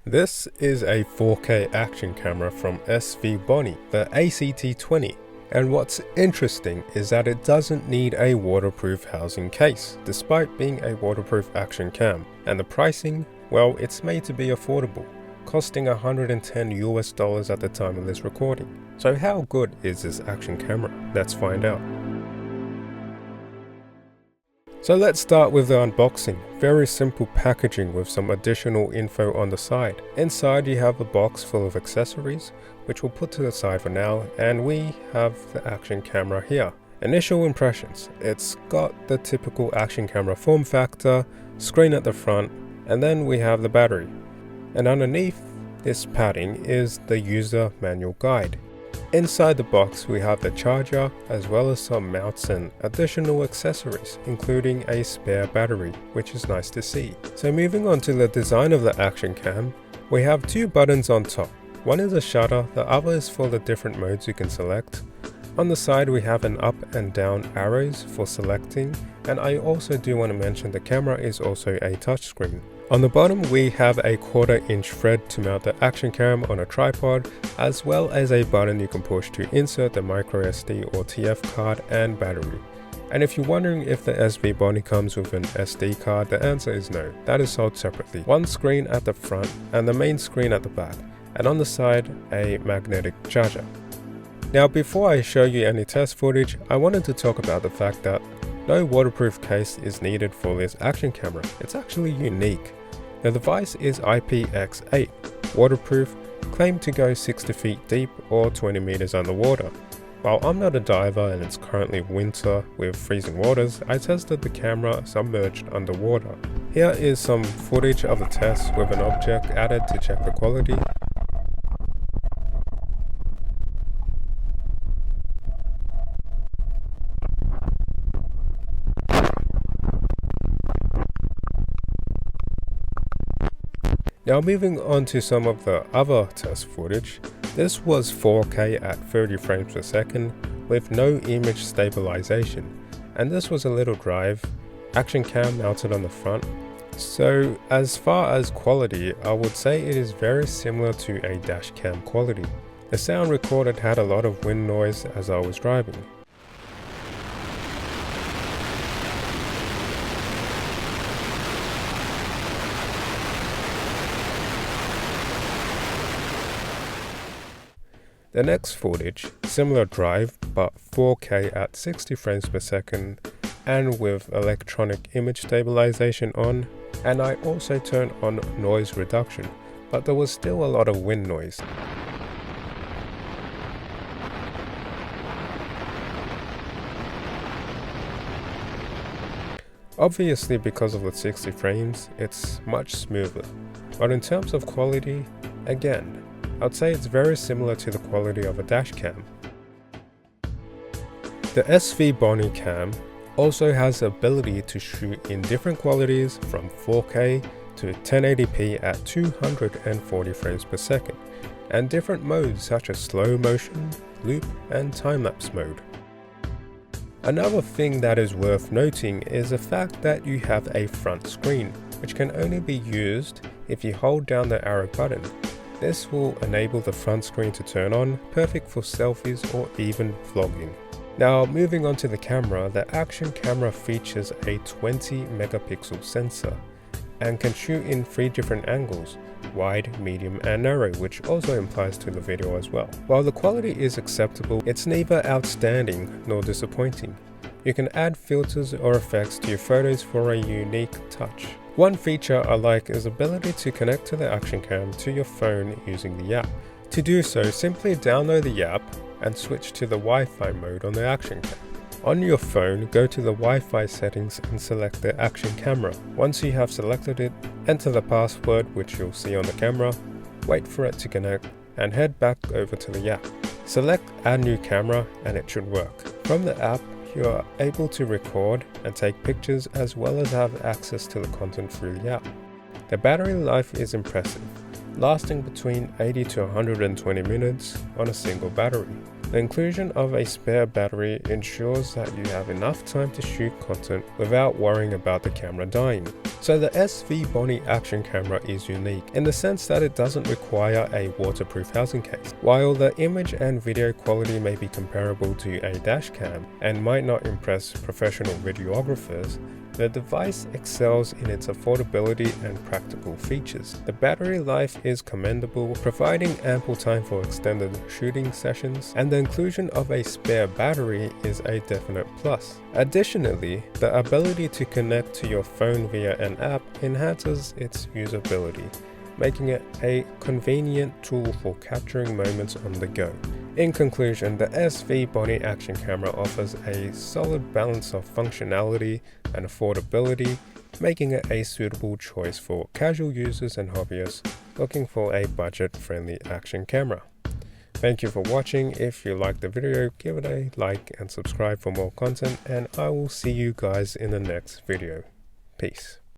This is a 4K action camera from Svbony, the ACT20, and what's interesting is that it doesn't need a waterproof housing case, despite being a waterproof action cam, and the pricing, well, it's made to be affordable, costing $110 at the time of this recording. So how good is this action camera? Let's find out. So let's start with the unboxing. Very simple packaging with some additional info on the side. Inside you have a box full of accessories, which we'll put to the side for now, and we have the action camera here. Initial impressions: it's got the typical action camera form factor, screen at the front, and then we have the battery. And underneath this padding is the user manual guide. Inside the box we have the charger as well as some mounts and additional accessories, including a spare battery, which is nice to see. So moving on to the design of the action cam, we have two buttons on top. One is a shutter, the other is for the different modes you can select. On the side we have an up and down arrows for selecting, and I also do want to mention the camera is also a touchscreen. On the bottom we have a 1/4 inch thread to mount the action cam on a tripod, as well as a button you can push to insert the micro SD or TF card and battery. And if you're wondering if the Svbony comes with an SD card, the answer is no, that is sold separately. One screen at the front and the main screen at the back, and on the side a magnetic charger. Now before I show you any test footage, I wanted to talk about the fact that no waterproof case is needed for this action camera. It's actually unique. The device is IPX8, waterproof, claimed to go 60 feet deep or 20 meters underwater. While I'm not a diver and it's currently winter with freezing waters, I tested the camera submerged underwater. Here is some footage of the test with an object added to check the quality. Now moving on to some of the other test footage, this was 4K at 30 frames per second with no image stabilization, and this was a little drive, action cam mounted on the front. So as far as quality, I would say it is very similar to a dash cam quality. The sound recorded had a lot of wind noise as I was driving. The next footage, similar drive but 4K at 60 frames per second and with electronic image stabilization on, and I also turned on noise reduction, but there was still a lot of wind noise. Obviously because of the 60 frames, it's much smoother, but in terms of quality, again, I'd say it's very similar to the quality of a dash cam. The Svbony cam also has the ability to shoot in different qualities from 4K to 1080p at 240 frames per second, and different modes such as slow motion, loop, and time-lapse mode. Another thing that is worth noting is the fact that you have a front screen, which can only be used if you hold down the arrow button. This will enable the front screen to turn on, perfect for selfies or even vlogging. Now moving on to the camera, the action camera features a 20 megapixel sensor and can shoot in 3 different angles, wide, medium and narrow, which also applies to the video as well. While the quality is acceptable, it's neither outstanding nor disappointing. You can add filters or effects to your photos for a unique touch. One feature I like is the ability to connect to the action cam to your phone using the app. To do so, simply download the app and switch to the Wi-Fi mode on the action cam. On your phone, go to the Wi-Fi settings and select the action camera. Once you have selected it, enter the password which you'll see on the camera, wait for it to connect, and head back over to the app. Select Add New Camera and it should work. From the app, you are able to record and take pictures as well as have access to the content through the app. The battery life is impressive, lasting between 80 to 120 minutes on a single battery. The inclusion of a spare battery ensures that you have enough time to shoot content without worrying about the camera dying. So the Svbony action camera is unique in the sense that it doesn't require a waterproof housing case. While the image and video quality may be comparable to a dash cam and might not impress professional videographers, the device excels in its affordability and practical features. The battery life is commendable, providing ample time for extended shooting sessions, and the inclusion of a spare battery is a definite plus. Additionally, the ability to connect to your phone via an app enhances its usability, making it a convenient tool for capturing moments on the go. In conclusion, the Svbony action camera offers a solid balance of functionality and affordability, making it a suitable choice for casual users and hobbyists looking for a budget-friendly action camera. Thank you for watching. If you liked the video, give it a like and subscribe for more content, and I will see you guys in the next video. Peace.